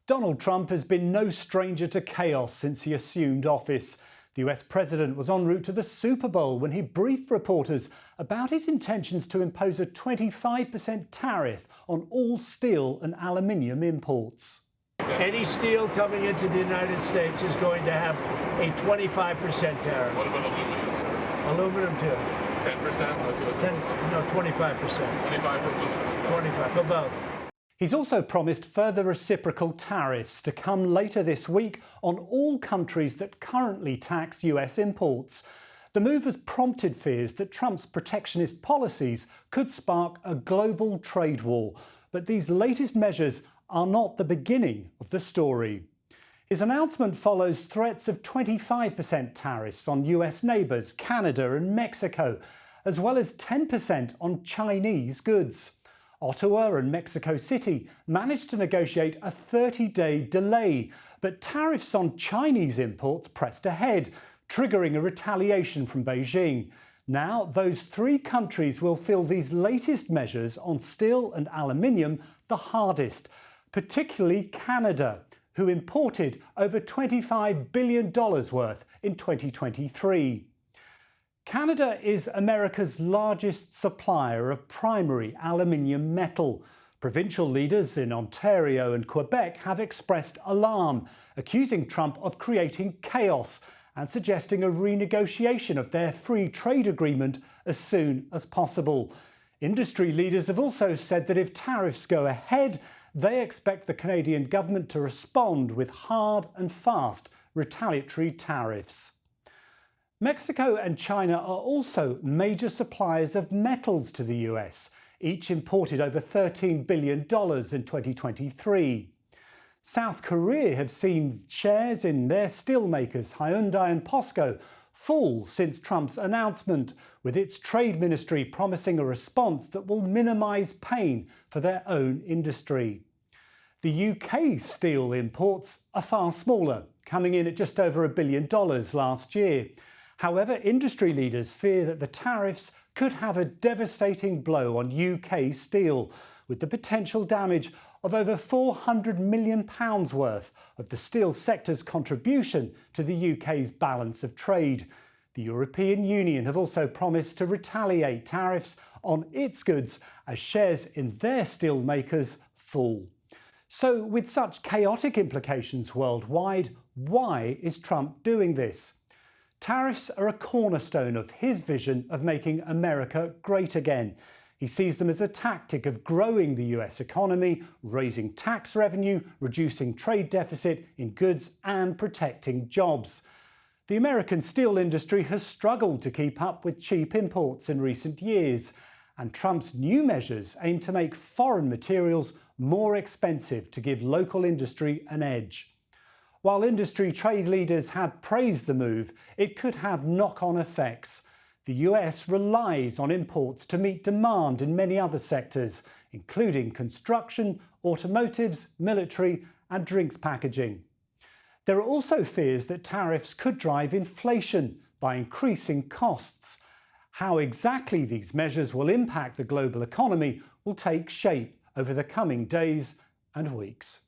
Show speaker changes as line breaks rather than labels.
Donald Trump has been no stranger to chaos since he assumed office. The US president was en route to the Super Bowl when he briefed reporters about his intentions to impose a 25% tariff on all steel and aluminium imports.
Any steel coming into the United States is going to have a 25% tariff.
What about aluminum, sir?
Aluminum too.
10%?
No, 25%.
25 for aluminum.
25 for both.
He's also promised further reciprocal tariffs to come later this week on all countries that currently tax US imports. The move has prompted fears that Trump's protectionist policies could spark a global trade war. But these latest measures are not the beginning of the story. His announcement follows threats of 25% tariffs on US neighbours, Canada and Mexico, as well as 10% on Chinese goods. Ottawa and Mexico City managed to negotiate a 30-day delay, but tariffs on Chinese imports pressed ahead, triggering a retaliation from Beijing. Now, those three countries will feel these latest measures on steel and aluminium the hardest, particularly Canada, who imported over $25 billion worth in 2023. Canada is America's largest supplier of primary aluminium metal. Provincial leaders in Ontario and Quebec have expressed alarm, accusing Trump of creating chaos and suggesting a renegotiation of their free trade agreement as soon as possible. Industry leaders have also said that if tariffs go ahead, they expect the Canadian government to respond with hard and fast retaliatory tariffs. Mexico and China are also major suppliers of metals to the US. Each imported over $13 billion in 2023. South Korea have seen shares in their steelmakers Hyundai and POSCO fall since Trump's announcement, with its trade ministry promising a response that will minimise pain for their own industry. The UK's steel imports are far smaller, coming in at just over $1 billion last year. However, industry leaders fear that the tariffs could have a devastating blow on UK steel, with the potential damage of over £400 million worth of the steel sector's contribution to the UK's balance of trade. The European Union have also promised to retaliate tariffs on its goods as shares in their steel makers fall. So, with such chaotic implications worldwide, why is Trump doing this? Tariffs are a cornerstone of his vision of making America great again. He sees them as a tactic of growing the US economy, raising tax revenue, reducing trade deficit in goods and protecting jobs. The American steel industry has struggled to keep up with cheap imports in recent years, and Trump's new measures aim to make foreign materials more expensive to give local industry an edge. While industry trade leaders have praised the move, it could have knock-on effects. The US relies on imports to meet demand in many other sectors, including construction, automotives, military and drinks packaging. There are also fears that tariffs could drive inflation by increasing costs. How exactly these measures will impact the global economy will take shape over the coming days and weeks.